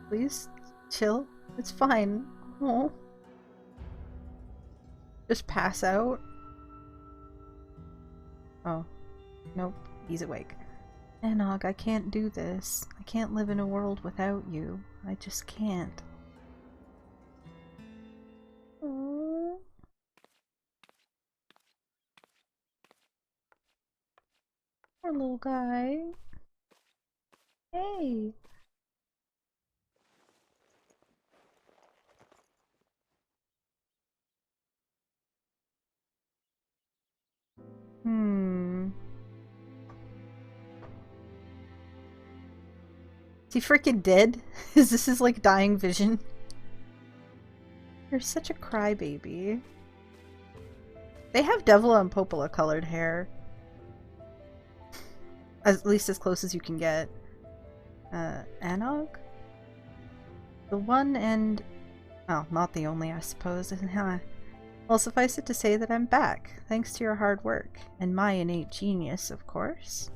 Please chill. It's fine. Oh. Just pass out. Oh. Nope. He's awake. Anog, I can't do this. I can't live in a world without you. I just can't. Aww. Poor little guy. Hey. Is he freaking dead? Is this his, like, dying vision? You're such a crybaby. They have Devil and Popola colored hair. At least as close as you can get. Anog? The one and... oh, not the only, I suppose. Well, suffice it to say that I'm back, thanks to your hard work. And my innate genius, of course.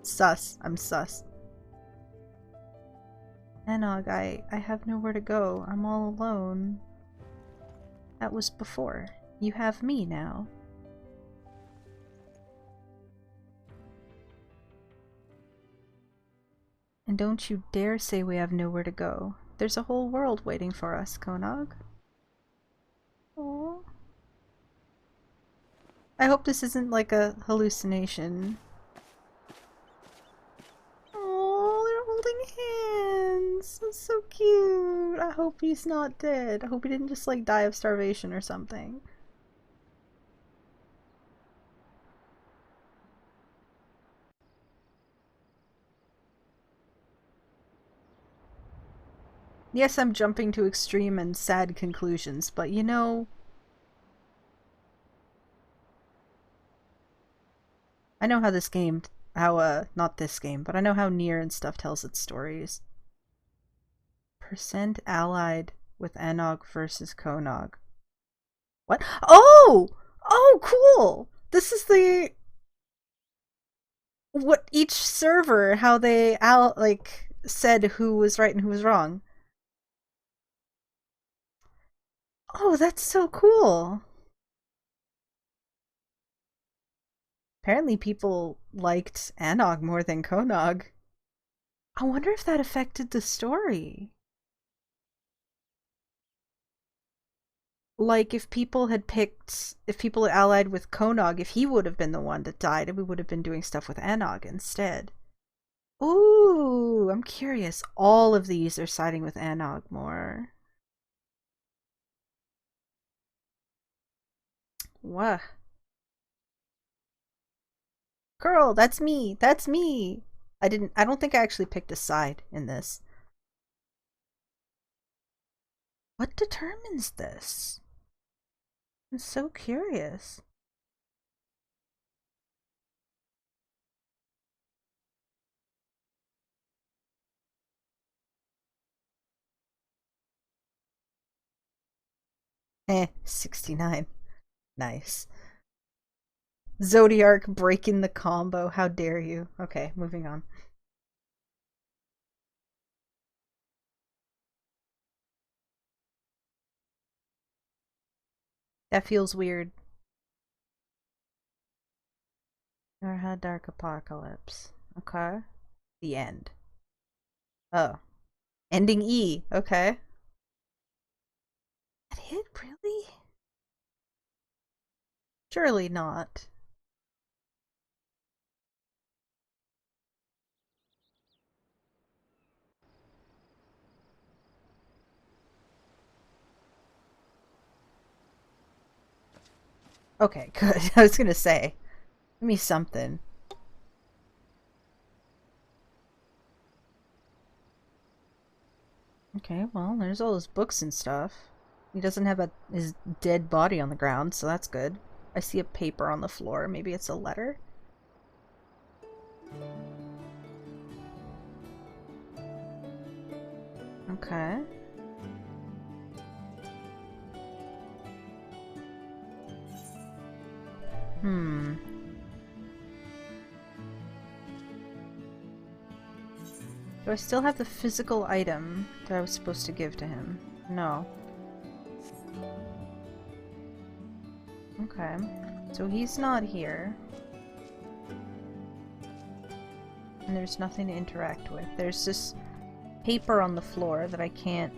Sus. I'm sus. Anog, I have nowhere to go. I'm all alone. That was before. You have me now. And don't you dare say we have nowhere to go. There's a whole world waiting for us, Konog. Aww. I hope this isn't like a hallucination. Oh, they're holding hands. That's so cute. I hope he's not dead. I hope he didn't just like die of starvation or something. Yes, I'm jumping to extreme and sad conclusions, but you know... I know how this game, not this game, but I know how NieR and stuff tells its stories. Percent allied with Anog versus Konog. What? Oh! Oh, cool! This is the... what each server, how they like said who was right and who was wrong. Oh, that's so cool. Apparently people liked Anog more than Konog. I wonder if that affected the story. Like, if people had allied with Konog, if he would have been the one that died, and we would have been doing stuff with Anog instead. Ooh, I'm curious. All of these are siding with Anog more. What? Girl, that's me. That's me. I don't think I actually picked a side in this. What determines this? I'm so curious. Eh, 69. Nice. Zodiark breaking the combo. How dare you? Okay, moving on. That feels weird. YoRHa Dark Apocalypse. Okay. The end. Oh. Ending E. Okay. That hit? Really? Surely not. Okay, good. I was gonna say. Give me something. Okay, well, there's all his books and stuff. He doesn't have his dead body on the ground, so that's good. I see a paper on the floor. Maybe it's a letter? Okay. Hmm. Do I still have the physical item that I was supposed to give to him? No. Okay. So he's not here. And there's nothing to interact with. There's this paper on the floor that I can't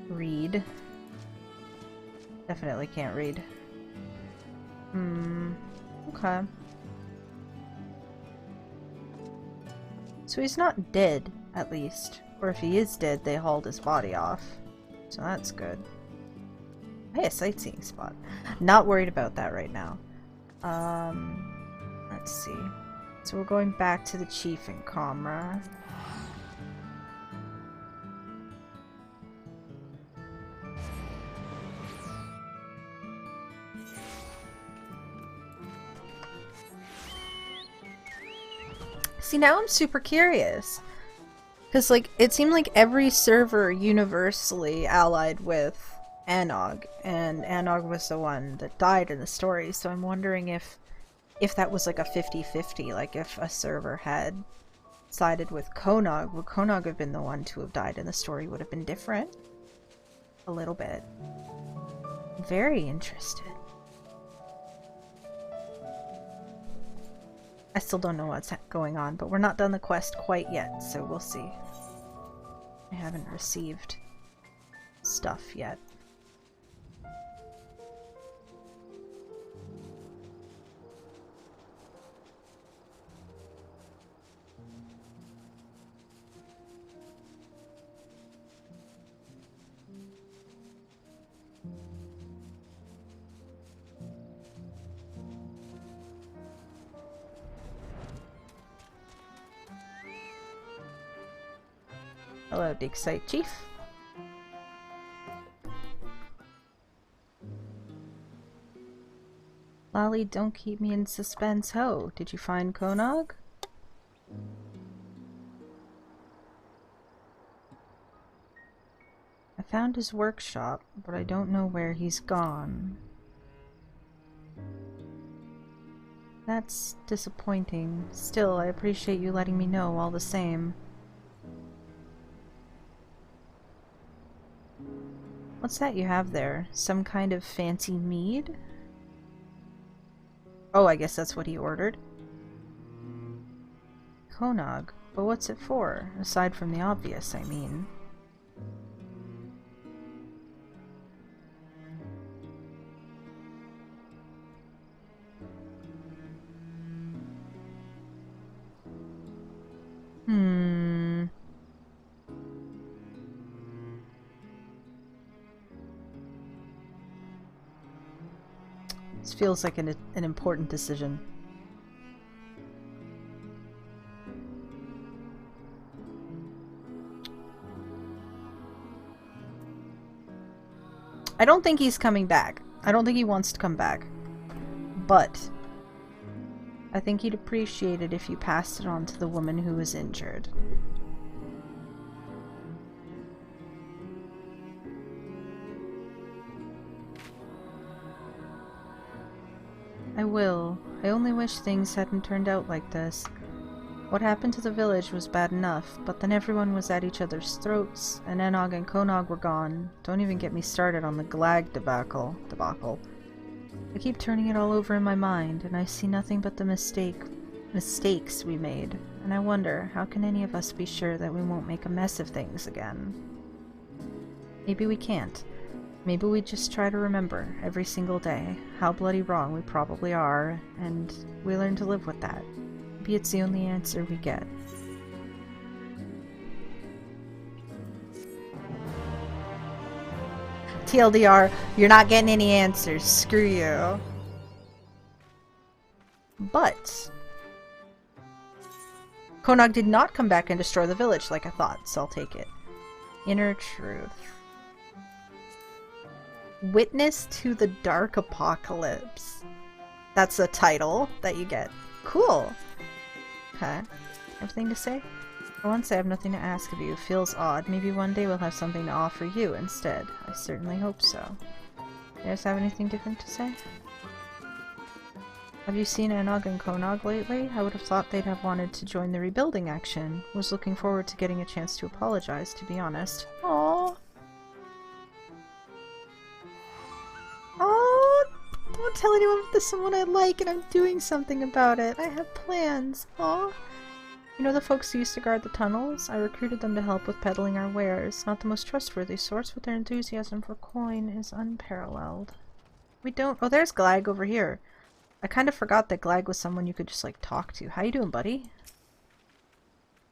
read. Definitely can't read. Okay. So he's not dead, at least. Or if he is dead, they hauled his body off. So that's good. Hey, a sightseeing spot. Not worried about that right now. Let's see. So we're going back to the chief and Comra. See, now I'm super curious. Because, like, it seemed like every server universally allied with Anog, and Anog was the one that died in the story, so I'm wondering if that was like a 50-50, like if a server had sided with Konog, would Konog have been the one to have died and the story would have been different? A little bit. Very interested. I still don't know what's going on, but we're not done the quest quite yet, so we'll see. I haven't received stuff yet. Hello, Dig Site Chief. Lolly, don't keep me in suspense. Ho, did you find Konog? I found his workshop, but I don't know where he's gone. That's disappointing. Still, I appreciate you letting me know all the same. What's that you have there? Some kind of fancy mead? Oh, I guess that's what he ordered. Konog. But what's it for? Aside from the obvious, I mean. This feels like an important decision. I don't think he's coming back. I don't think he wants to come back. But I think he'd appreciate it if you passed it on to the woman who was injured. I will. I only wish things hadn't turned out like this. What happened to the village was bad enough, but then everyone was at each other's throats, and Enog and Konog were gone. Don't even get me started on the Glag debacle. I keep turning it all over in my mind, and I see nothing but the mistakes we made, and I wonder, how can any of us be sure that we won't make a mess of things again? Maybe we can't. Maybe we just try to remember, every single day, how bloody wrong we probably are, and we learn to live with that. Maybe it's the only answer we get. TLDR, you're not getting any answers. Screw you. But Konog did not come back and destroy the village like I thought, so I'll take it. Inner Truth. Witness to the Dark Apocalypse. That's a title that you get. Cool. Okay. Everything to say? For once I have nothing to ask of you. Feels odd. Maybe one day we'll have something to offer you instead. I certainly hope so. You guys have anything different to say? Have you seen Enog and Konog lately? I would have thought they'd have wanted to join the rebuilding action. Was looking forward to getting a chance to apologize, to be honest. Aww. Oh, don't tell anyone if there's someone I like and I'm doing something about it. I have plans. Aw. You know the folks who used to guard the tunnels? I recruited them to help with peddling our wares. Not the most trustworthy source, but their enthusiasm for coin is unparalleled. We don't— oh, there's Glag over here. I kind of forgot that Glag was someone you could just, like, talk to. How you doing, buddy?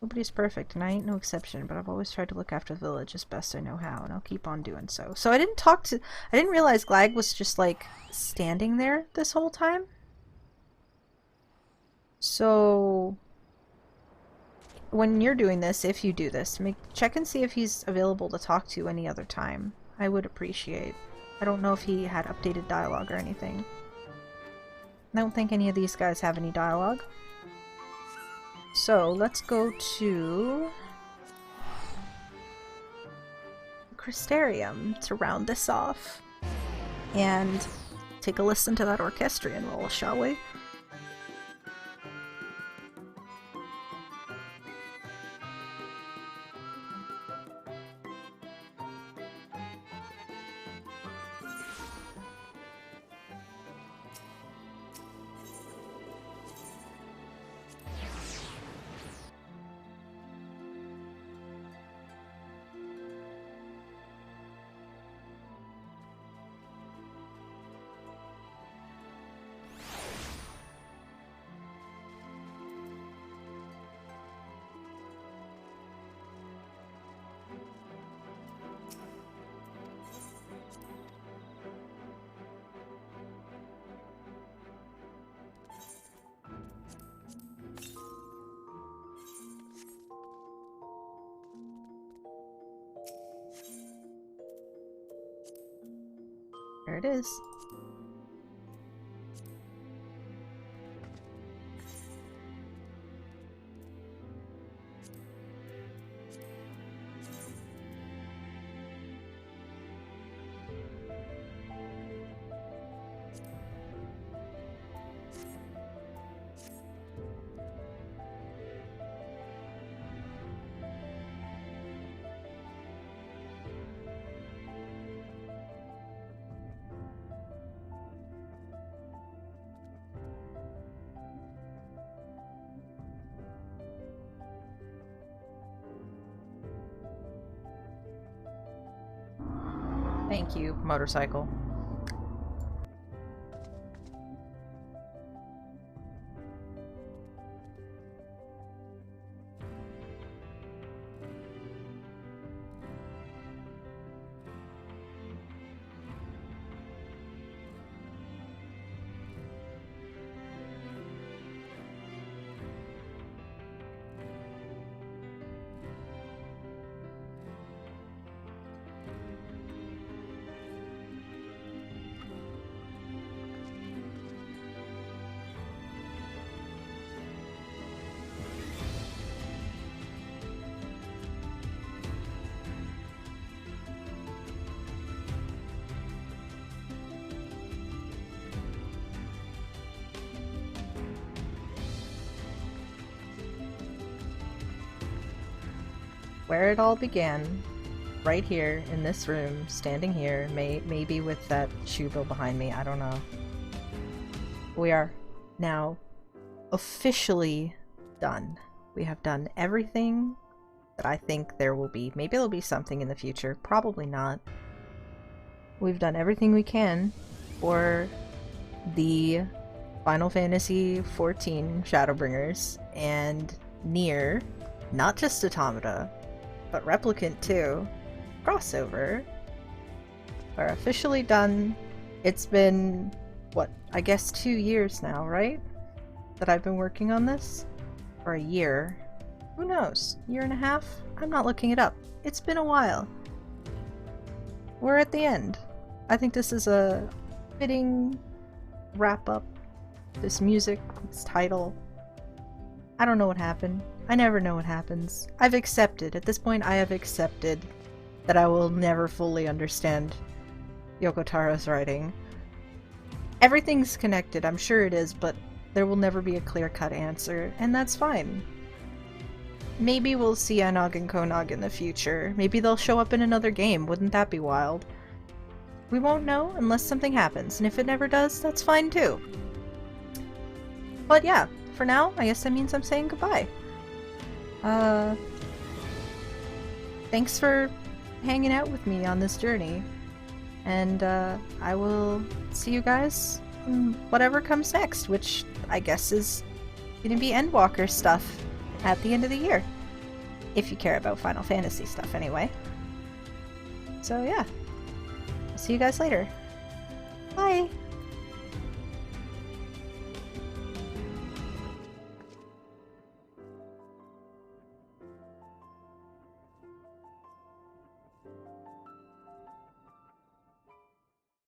Nobody's perfect, and I ain't no exception, but I've always tried to look after the village as best I know how, and I'll keep on doing so. So I didn't realize Glag was just, like, standing there this whole time. So when you're doing this, if you do this, check and see if he's available to talk to any other time. I would appreciate. I don't know if he had updated dialogue or anything. I don't think any of these guys have any dialogue. So, let's go to Crystarium to round this off. And take a listen to that orchestrion roll, shall we? There it is. Thank you, motorcycle. Where it all began, right here in this room, standing here, maybe with that shoe bill behind me, I don't know. We are now officially done. We have done everything that I think there will be. Maybe there'll be something in the future, probably not. We've done everything we can for the Final Fantasy XIV Shadowbringers and NieR, not just Automata, but Replicant too, crossover, are officially done. It's been, what, I guess 2 years now, right? That I've been working on this? Or a year? Who knows? Year and a half? I'm not looking it up. It's been a while. We're at the end. I think this is a fitting wrap-up. This music, this title. I don't know what happened. I never know what happens. I've accepted. At this point, I have accepted that I will never fully understand Yoko Taro's writing. Everything's connected, I'm sure it is, but there will never be a clear-cut answer, and that's fine. Maybe we'll see Enog and Konog in the future. Maybe they'll show up in another game. Wouldn't that be wild? We won't know unless something happens, and if it never does, that's fine too. But yeah, for now, I guess that means I'm saying goodbye. Thanks for hanging out with me on this journey, and I will see you guys in whatever comes next, which I guess is gonna be Endwalker stuff at the end of the year, if you care about Final Fantasy stuff anyway. So yeah, I'll see you guys later. Bye!